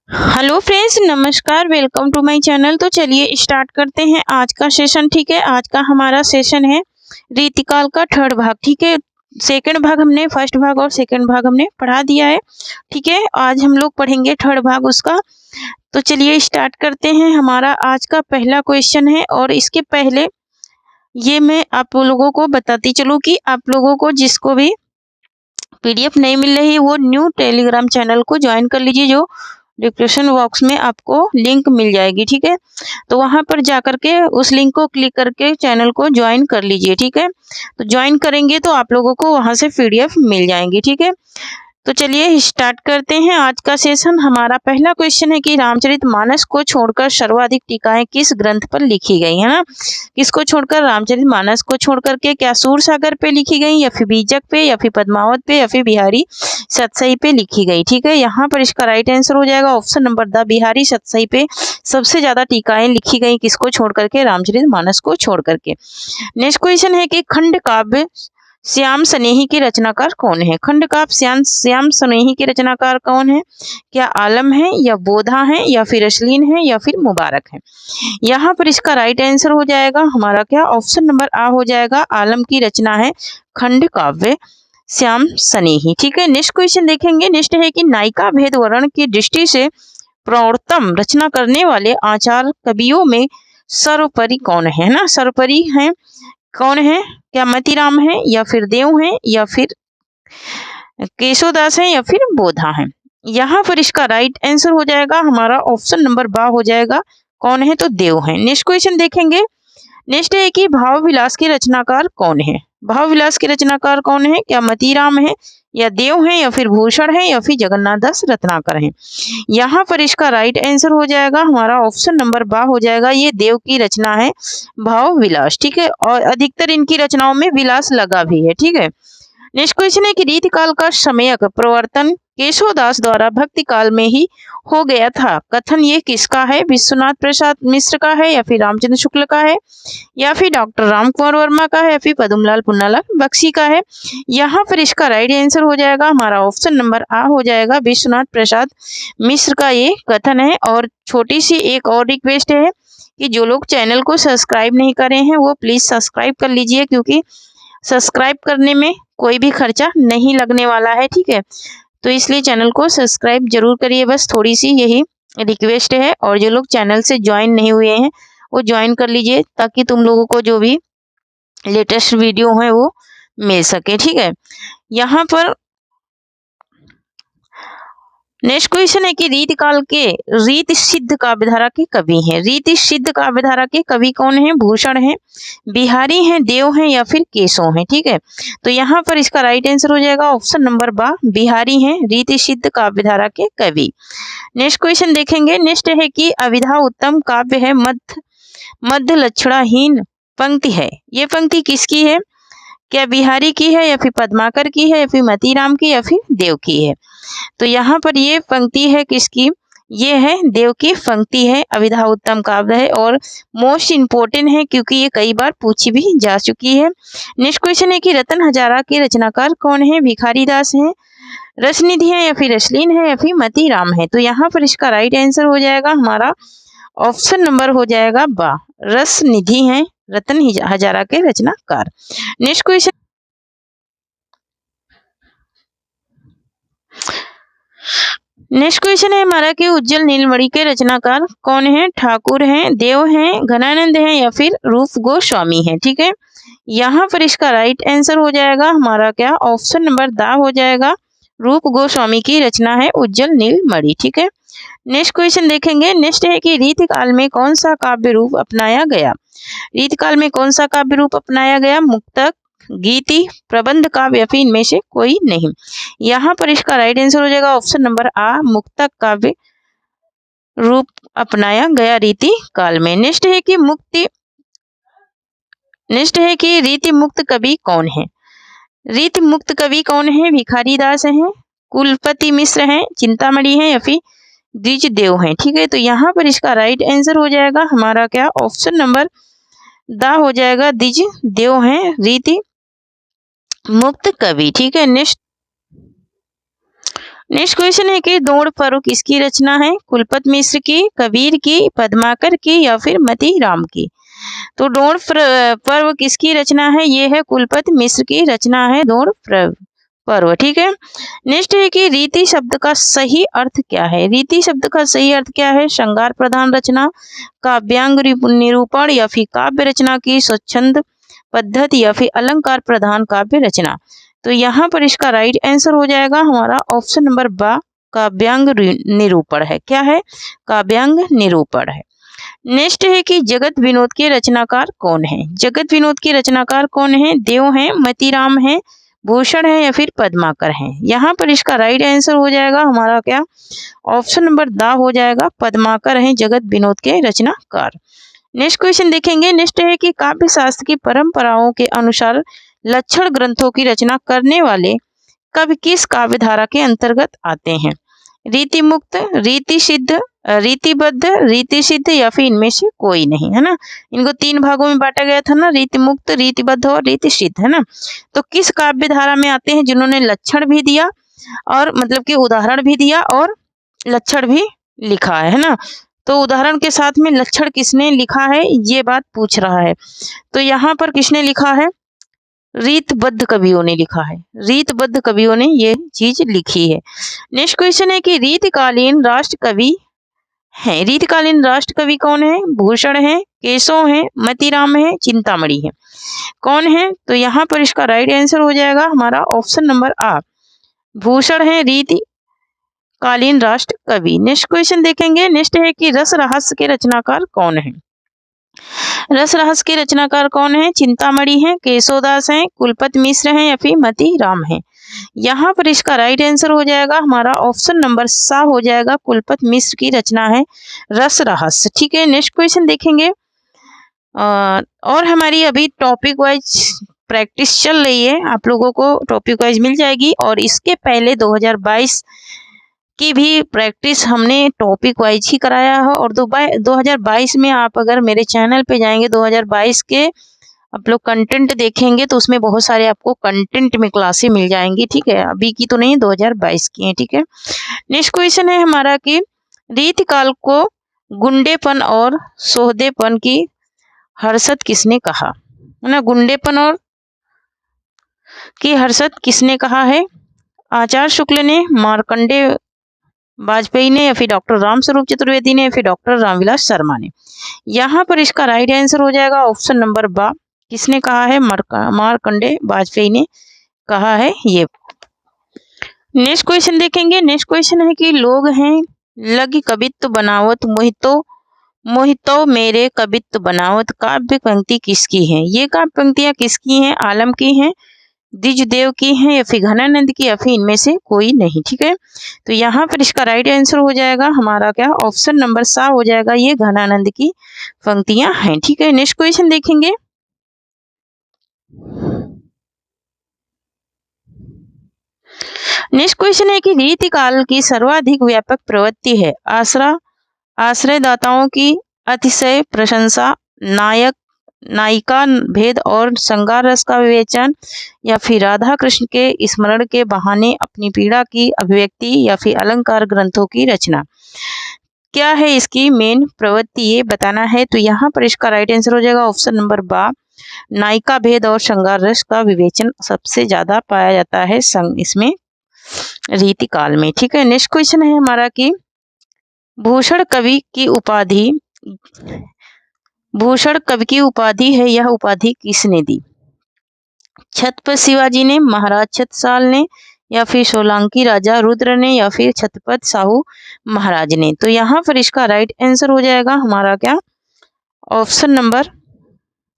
Hello friends, नमस्कार, welcome to my channel. तो चलिए स्टार्ट करते हैं आज का सेशन। ठीक है, आज का हमारा सेशन है रीतिकाल का थर्ड भाग। ठीक है, सेकंड भाग हमने फर्स्ट भाग और सेकंड भाग हमने पढ़ा दिया है। ठीक है, आज हम लोग पढ़ेंगे थर्ड भाग उसका। तो चलिए स्टार्ट करते हैं। हमारा आज का पहला क्वेश्चन है, और इसके पहले ये मैं आप लोगों को बताती चलूँ कि आप लोगों को जिसको भी पीडीएफ नहीं मिल रही वो न्यू टेलीग्राम चैनल को ज्वाइन कर लीजिए, जो डिस्क्रिप्शन बॉक्स में आपको लिंक मिल जाएगी। ठीक है, तो वहां पर जाकर के उस लिंक को क्लिक करके चैनल को ज्वाइन कर लीजिए। ठीक है, तो ज्वाइन करेंगे तो आप लोगों को वहां से पीडीएफ मिल जाएंगी। ठीक है, तो चलिए स्टार्ट करते हैं आज का सेशन। हमारा पहला क्वेश्चन है कि रामचरितमानस को छोड़कर सर्वाधिक टीकाएं किस ग्रंथ पर लिखी गई है ना। किसको छोड़कर? रामचरितमानस को छोड़कर के। क्या सूरसागर पे लिखी गई, या फिर बीजक पे, या फिर पद्मावत पे, या फिर बिहारी सतसई पे लिखी गई। ठीक है, यहाँ पर इसका राइट आंसर हो जाएगा option number the, Bihari Satsai पे सबसे ज्यादा टीकाएं लिखी गई। किसको छोड़ करके? रामचरितमानस को छोड़ करके। नेक्स्ट क्वेश्चन है कि खंड काव्य श्याम सनेही के रचनाकार कौन है? खंड काव्य श्याम सनेही के रचनाकार कौन है? क्या आलम है, या बोधा है, या फिर अश्लीन है, या फिर मुबारक है? यहाँ पर इसका राइट आंसर हो जाएगा हमारा क्या? ऑप्शन नंबर आ हो जाएगा, आलम की रचना है खंड काव्य श्याम सनेही। ठीक है, नेक्स्ट क्वेश्चन देखेंगे। नेक्स्ट है कि नायिका भेद वर्ण की दृष्टि से प्रौढ़तम रचना करने वाले आचार्य कवियों में सर्वोपरि कौन है ना? सर्वोपरि है कौन है? क्या मतीराम है, या फिर देव है, या फिर केशवदास है, या फिर बोधा है? यहाँ पर इसका राइट आंसर हो जाएगा हमारा ऑप्शन नंबर बा हो जाएगा। कौन है? तो देव है। नेक्स्ट क्वेश्चन देखेंगे। नेक्स्ट है कि भाव विलास के रचनाकार कौन है? भाव विलास के रचनाकार कौन है? क्या मतीराम है, या देव है, या फिर भूषण है, या फिर जगन्नाथ दास रत्नाकर है? यहाँ पर इसका राइट आंसर हो जाएगा हमारा ऑप्शन नंबर बा हो जाएगा। ये देव की रचना है भाव विलास। ठीक है, और अधिकतर इनकी रचनाओं में विलास लगा भी है। ठीक है, नेक्स्ट क्वेश्चन है कि रीतिकाल का सम्यक प्रवर्तन केशवदास द्वारा भक्ति काल में ही हो गया था। कथन ये किसका है? विश्वनाथ प्रसाद मिश्र का है, या फिर रामचंद्र शुक्ल का है, या फिर डॉक्टर राम कुंवर वर्मा का है, या फिर पद्मलाल पुन्नालाल बख्शी का है? यहाँ पर इसका राइट आंसर हो जाएगा हमारा ऑप्शन नंबर आ हो जाएगा, विश्वनाथ प्रसाद मिश्र का ये कथन है। और छोटी सी एक और रिक्वेस्ट है कि जो लोग चैनल को सब्सक्राइब नहीं करे हैं वो प्लीज सब्सक्राइब कर लीजिए, क्योंकि सब्सक्राइब करने में कोई भी खर्चा नहीं लगने वाला है। ठीक है, तो इसलिए चैनल को सब्सक्राइब जरूर करिए, बस थोड़ी सी यही रिक्वेस्ट है। और जो लोग चैनल से ज्वाइन नहीं हुए हैं वो ज्वाइन कर लीजिए, ताकि तुम लोगों को जो भी लेटेस्ट वीडियो है वो मिल सके। ठीक है, यहाँ पर नेक्स्ट क्वेश्चन है कि रीतिकाल के रीति सिद्ध काव्यधारा के कवि हैं। रीति सिद्ध काव्यधारा के कवि कौन है? भूषण है, बिहारी हैं, देव हैं, या फिर केशव हैं? ठीक है, तो यहाँ पर इसका राइट आंसर हो जाएगा ऑप्शन नंबर बा, बिहारी हैं रीति सिद्ध काव्यधारा के कवि। नेक्स्ट क्वेश्चन देखेंगे। नेक्स्ट है कि अविधा उत्तम काव्य है मध्य लक्षणाहीन पंक्ति है। ये पंक्ति किसकी है? क्या बिहारी की है, या फिर पद्माकर की है, या फिर मतीराम की, या फिर देव की है? तो यहाँ पर ये पंक्ति है किसकी? ये है देव की पंक्ति है, अविधा उत्तम काव्य है, और मोस्ट इम्पोर्टेंट है क्योंकि ये कई बार पूछी भी जा चुकी है। नेक्स्ट क्वेश्चन है कि रतन हजारा के रचनाकार कौन है? भिखारी दास है, रसनिधि है, या फिर अश्लीन है, या फिर मतीराम है? तो यहाँ पर इसका राइट आंसर हो जाएगा हमारा ऑप्शन नंबर हो जाएगा बा, रसनिधि है रतन हजारा के रचनाकार। नेक्स्ट क्वेश्चन है हमारा कि उज्जवल नीलमणि के रचनाकार कौन है? ठाकुर हैं, देव हैं, घनानंद हैं, या फिर रूप गोस्वामी है? ठीक है, यहाँ पर इसका राइट आंसर हो जाएगा हमारा क्या? ऑप्शन नंबर दा हो जाएगा, रूप गोस्वामी की रचना है उज्जवल नीलमणि। ठीक है, नेक्स्ट क्वेश्चन देखेंगे। नेक्स्ट है कि रीतिकाल में कौन सा काव्य रूप अपनाया गया? रीतिकाल में कौन सा काव्य रूप अपनाया गया? मुक्तक, गीति, प्रबंध काव्य, या फिर इनमें से कोई नहीं? यहाँ पर इसका राइट आंसर हो जाएगा ऑप्शन नंबर आ, मुक्तक काव्य रूप अपनाया गया रीति काल में। नेक्स्ट है कि रीति मुक्त कवि कौन है? रीति मुक्त कवि कौन है? भिखारी दास हैं, कुलपति मिश्र हैं, चिंतामणि हैं, या फिर द्विज देव हैं? ठीक है, तो यहाँ पर इसका राइट आंसर हो जाएगा हमारा क्या? ऑप्शन नंबर दा हो जाएगा, द्विज देव हैं रीति मुक्त कवि। ठीक है, नेक्स्ट क्वेश्चन है कि दौड़ पर्व किसकी रचना है? कुलपत मिश्र की, कबीर की, पद्माकर की या फिर मती राम की? तो दौड़ पर्व किसकी रचना है? ये है कुलपत मिश्र की रचना है दौड़ पर्व। ठीक है। नेक्स्ट है कि रीति शब्द का सही अर्थ क्या है? रीति शब्द का सही अर्थ क्या है? श्रृंगार प्रधान रचना, काव्यांग निरूपण या फिर काव्य रचना की स्वच्छंद पद्धति या फिर अलंकार प्रधान काव्य रचना। तो यहाँ पर इसका राइट आंसर हो जाएगा हमारा ऑप्शन नंबर बा, काव्यांग निरूपण है। क्या है? काव्यांग निरूपण है। नेक्स्ट है कि जगत विनोद के रचनाकार कौन है? जगत विनोद के रचनाकार कौन है? देव है, मतीराम है, भूषण है या फिर पद्माकर है? यहाँ पर इसका राइट आंसर हो जाएगा हमारा क्या? ऑप्शन नंबर दा हो जाएगा, पद्माकर है जगत विनोद के रचनाकार। नेक्स्ट क्वेश्चन देखेंगे। नेक्स्ट है कि काव्य शास्त्र की परंपराओं के अनुसार लक्षण ग्रंथों की रचना करने वाले कवि किस काव्य धारा के अंतर्गत आते हैं? रीति मुक्त, रीति सिद्ध, रीतिबद्ध, रीति सिद्ध या फिर इनमें से कोई नहीं, है ना। इनको 3 भागों में बांटा गया था ना, रीति मुक्त, रीतिबद्ध और रीति सिद्ध, है ना। तो किस काव्य धारा में आते हैं जिन्होंने लक्षण भी दिया और मतलब कि उदाहरण भी दिया और लक्षण भी लिखा है ना। तो उदाहरण के साथ में लक्षण किसने लिखा है ये बात पूछ रहा है। तो यहाँ पर किसने लिखा है? रीतबद्ध कवियों ने लिखा है, रीतबद्ध कवियों ने ये चीज लिखी है। नेक्स्ट क्वेश्चन है कि रीतकालीन राष्ट्र कवि है, रीतकालीन राष्ट्र कवि कौन है? भूषण है, केशव है, मतीराम है, चिंतामणि है। कौन है? तो यहाँ पर इसका राइट आंसर हो जाएगा हमारा ऑप्शन नंबर आ, भूषण है रीतकालीन राष्ट्र कवि। नेक्स्ट क्वेश्चन देखेंगे। नेक्स्ट है कि रस रहस्य के रचनाकार कौन है? रस रहस्य के रचनाकार कौन है? चिंतामणि है, केशवदास है, कुलपत मिश्र है या फिर मती राम है? यहाँ पर इसका राइट आंसर हो जाएगा हमारा ऑप्शन नंबर सा हो जाएगा, कुलपत मिश्र की रचना है रस रहस्य। ठीक है। नेक्स्ट क्वेश्चन देखेंगे। और हमारी अभी टॉपिक वाइज प्रैक्टिस चल रही है, आप लोगों को टॉपिक वाइज मिल जाएगी और इसके पहले 2022 की भी प्रैक्टिस हमने टॉपिक वाइज ही कराया है। और 2022 में आप अगर मेरे चैनल पे जाएंगे 2022 के आप लोग कंटेंट देखेंगे तो उसमें बहुत सारे आपको कंटेंट में क्लासें मिल जाएंगी। ठीक है, अभी की तो नहीं, 2022 की है। ठीक है। नेक्स्ट क्वेश्चन है हमारा कि रीतिकाल को गुंडेपन और सोहदेपन की हर्षद किसने कहा? है ना, गुंडेपन और की हर्षद किसने कहा है? आचार्य शुक्ल ने, मार्कंडे वाजपेयी ने या फिर डॉक्टर रामस्वरूप चतुर्वेदी ने या फिर डॉक्टर रामविलास शर्मा ने? यहाँ पर इसका राइट आंसर हो जाएगा ऑप्शन नंबर बा, किसने कहा है? मार्कंडे वाजपेयी ने कहा है ये। नेक्स्ट क्वेश्चन देखेंगे। नेक्स्ट क्वेश्चन है कि लोग हैं लगी कवित्व बनावत मोहितो मेरे कवित्व बनावत काव्य पंक्ति किसकी है? ये काव्य पंक्तियां किसकी हैं? आलम की हैं, द्विजदेव की हैं या फिर घनानंद की या फिर इनमें से कोई नहीं। ठीक है। तो यहाँ पर इसका राइट आंसर हो जाएगा हमारा क्या? ऑप्शन नंबर सा हो जाएगा, ये घनानंद की पंक्तियां हैं। ठीक है। नेक्स्ट क्वेश्चन देखेंगे। नेक्स्ट क्वेश्चन है कि रीतिकाल की सर्वाधिक व्यापक प्रवृत्ति है आश्रयदाताओं की अतिशय प्रशंसा, नायिका भेद और श्रृंगार रस का विवेचन या फिर राधा कृष्ण के स्मरण के बहाने अपनी पीड़ा की अभिव्यक्ति या फिर अलंकार ग्रंथों की रचना। क्या है इसकी मेन प्रवृत्ति, ये बताना है। तो यहाँ पर इसका राइट आंसर हो जाएगा ऑप्शन नंबर बा, नायिका भेद और श्रृंगार रस का विवेचन सबसे ज्यादा पाया जाता है इसमें रीतिकाल में। ठीक है। नेक्स्ट क्वेश्चन है हमारा कि भूषण कवि की उपाधि है, यह उपाधि किसने दी? छत्रपति शिवाजी ने, महाराज छत्रसाल ने या फिर सोलंकी राजा रुद्र ने या फिर छत्रपति साहू महाराज ने? तो यहाँ पर इसका राइट आंसर हो जाएगा हमारा क्या? ऑप्शन नंबर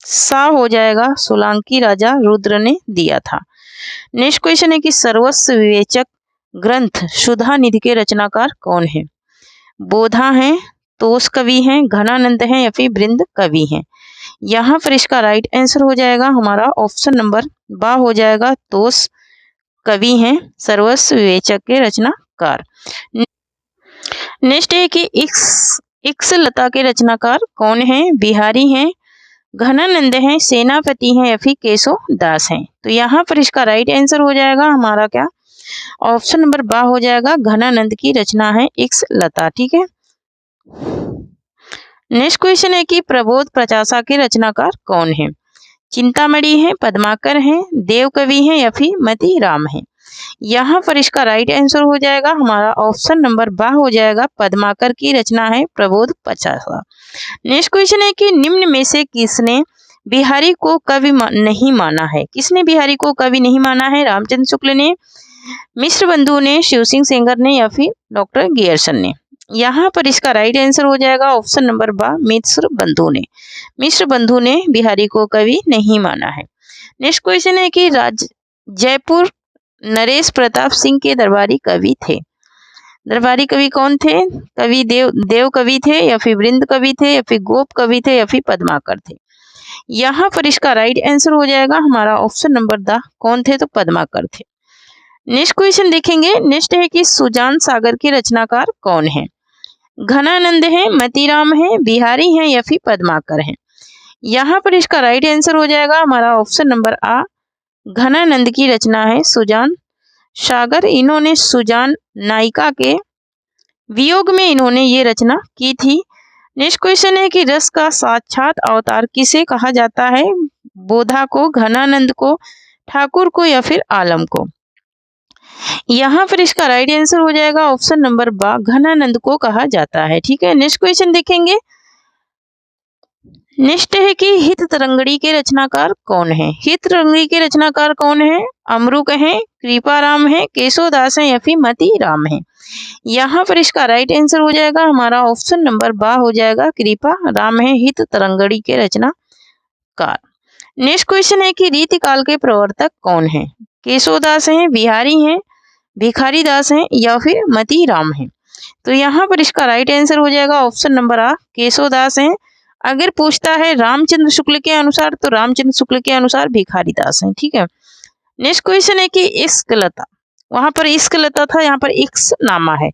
सा हो जाएगा, सोलंकी राजा रुद्र ने दिया था। नेक्स्ट क्वेश्चन है कि सर्वस्व विवेचक ग्रंथ सुधा निधि के रचनाकार कौन है? बोधा हैं, तोष कवि हैं, घनानंद हैं या फिर वृंद कवि हैं? यहाँ पर इसका राइट आंसर हो जाएगा हमारा ऑप्शन नंबर बा हो जाएगा, तोष कवि हैं सर्वस्व विवेचक के रचनाकार। नेक्स्ट है कि इक्ष लता के रचनाकार कौन है? बिहारी हैं, घनानंद हैं, सेनापति हैं या फिर केशव दास हैं? तो यहाँ पर इसका राइट आंसर हो जाएगा हमारा क्या? ऑप्शन नंबर बा हो जाएगा घनानंद की रचना है इक्स लता। ठीक है, नेक्स्ट क्वेश्चन है कि प्रबोध प्रचासा के रचनाकार कौन है? चिंतामणि है, पद्माकर है, देवकवि है या फिर मती राम है? यहाँ पर इसका राइट आंसर हो जाएगा हमारा ऑप्शन नंबर बा हो जाएगा पद्माकर की रचना है प्रबोध प्रचासा। नेक्स्ट क्वेश्चन है कि निम्न में से किसने बिहारी को कवि नहीं माना है? किसने बिहारी को कवि नहीं माना है? रामचंद्र शुक्ल ने, मिश्र बंधु ने, शिव सिंह सेंगर ने या फिर डॉक्टर गियरसन ने? यहाँ पर इसका राइट आंसर हो जाएगा ऑप्शन नंबर बा मिश्र बंधु ने। मिश्र बंधु ने बिहारी को कवि नहीं माना है। नेक्स्ट क्वेश्चन है कि जयपुर नरेश प्रताप सिंह के दरबारी कवि थे। दरबारी कवि कौन थे? कवि देव कवि थे या फिर वृंद कवि थे या फिर गोप कवि थे या फिर पद्माकर थे? यहाँ पर इसका राइट आंसर हो जाएगा हमारा ऑप्शन नंबर द कौन थे? तो पद्माकर थे। नेक्स्ट क्वेश्चन देखेंगे। नेक्स्ट है कि सुजान सागर के रचनाकार कौन है? घनानंद है, मतीराम है, बिहारी है या फिर पद्माकर है? यहाँ पर इसका राइट आंसर हो जाएगा हमारा ऑप्शन नंबर आ घनानंद की रचना है सुजान सागर। इन्होंने सुजान नायिका के वियोग में इन्होंने ये रचना की थी। नेक्स्ट क्वेश्चन है कि रस का साक्षात अवतार किसे कहा जाता है? बोधा को, घनानंद को, ठाकुर को या फिर आलम को? यहाँ पर इसका राइट आंसर हो जाएगा ऑप्शन नंबर बा घनानंद को कहा जाता है। ठीक है, नेक्स्ट क्वेश्चन देखेंगे। नेक्स्ट है कि हित तरंगड़ी के रचनाकार कौन है? हित तरंगड़ी के रचनाकार कौन है? अमरुक है, कृपाराम है, केशवदास है या फिर मती राम है? यहाँ पर इसका राइट आंसर हो जाएगा हमारा ऑप्शन नंबर बा हो जाएगा कृपा राम है हित तरंगड़ी के रचनाकार। नेक्स्ट क्वेश्चन है कि रीतिकाल के प्रवर्तक कौन है? केशवदास है, बिहारी है, भिखारी दास है या फिर मती राम है? तो यहाँ पर इसका राइट आंसर हो जाएगा ऑप्शन नंबर आ केशवदास है। अगर पूछता है रामचंद्र शुक्ल के अनुसार तो रामचंद्र शुक्ल के अनुसार भिखारी दास है। ठीक है, नेक्स्ट क्वेश्चन है कि इश्क लता, वहां पर इश्क लता था, यहाँ पर इक्स नामा है,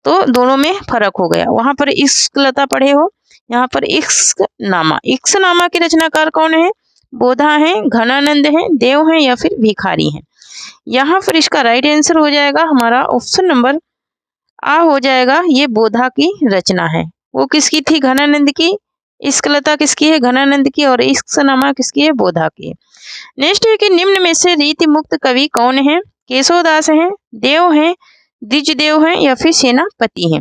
तो दोनों में फर्क हो गया। वहां पर इश्क लता पढ़े हो, यहाँ पर इक्स नामा। इक्स नामा के रचनाकार कौन है? बोधा है, घनानंद है, देव है या फिर भिखारी है? यहाँ पर इसका राइट आंसर हो जाएगा हमारा ऑप्शन नंबर आ हो जाएगा, ये बोधा की रचना है। वो किसकी थी? घनानंद की। इश्कलता किसकी है? घनानंद की। और इश्कनामा किसकी है? बोधा की। नेक्स्ट है कि निम्न में से रीति मुक्त कवि कौन है? केशवदास है, देव है, द्विजदेव है या फिर सेनापति है?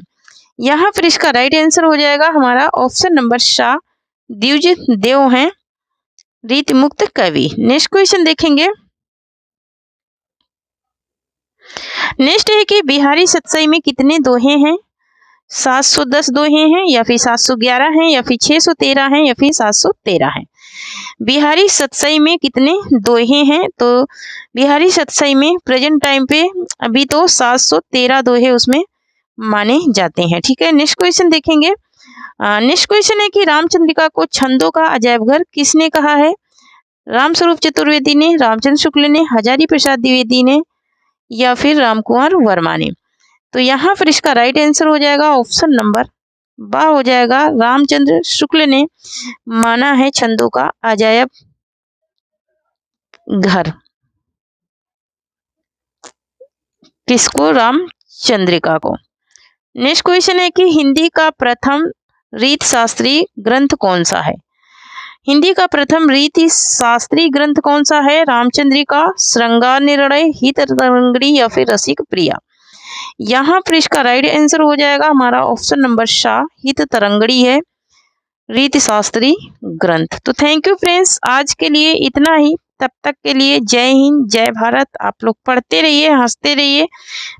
यहाँ पर इसका राइट आंसर हो जाएगा हमारा ऑप्शन नंबर शाह द्विजदेव है रीति मुक्त कवि। नेक्स्ट क्वेश्चन देखेंगे। नेक्स्ट है कि बिहारी सतसई में कितने दोहे हैं? 710 दोहे हैं या फिर 711 हैं या फिर 613 हैं या फिर 713 हैं? बिहारी सतसई में कितने दोहे हैं? तो बिहारी सतसई में प्रेजेंट टाइम पे अभी तो 713 दोहे उसमें माने जाते हैं। ठीक है, नेक्स्ट क्वेश्चन देखेंगे। नेक्स्ट क्वेश्चन है कि रामचंद्रिका को छंदों का अजायब घर किसने कहा है? रामस्वरूप चतुर्वेदी ने, रामचंद्र शुक्ल ने, हजारी प्रसाद द्विवेदी ने या फिर रामकुमार वर्मा ने? तो यहाँ पर इसका राइट आंसर हो जाएगा ऑप्शन नंबर बा हो जाएगा रामचंद्र शुक्ल ने माना है छंदों का अजायब घर। किसको? रामचंद्रिका को। नेक्स्ट क्वेश्चन है कि हिंदी का प्रथम रीत शास्त्रीय ग्रंथ कौन सा है? हिंदी का प्रथम रीति शास्त्रीय ग्रंथ कौन सा है? रामचंद्रिका, श्रृंगार निर्णय, हित तरंगड़ी या फिर रसिक प्रिया? यहाँ पर इसका राइट आंसर हो जाएगा हमारा ऑप्शन नंबर शाह हित तरंगड़ी है रीति शास्त्रीय ग्रंथ। तो थैंक यू फ्रेंड्स, आज के लिए इतना ही। तब तक के लिए जय हिंद, जय भारत। आप लोग पढ़ते रहिए, हंसते रहिए,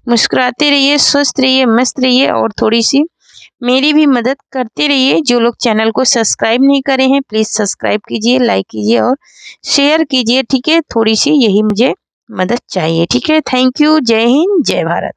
मुस्कुराते रहिए, स्वस्थ रहिए, मस्त रहिए और थोड़ी सी मेरी भी मदद करते रहिए। जो लोग चैनल को सब्सक्राइब नहीं करे हैं प्लीज सब्सक्राइब कीजिए, लाइक कीजिए और शेयर कीजिए। ठीक है, थोड़ी सी यही मुझे मदद चाहिए। ठीक है, थैंक यू, जय हिंद, जय भारत।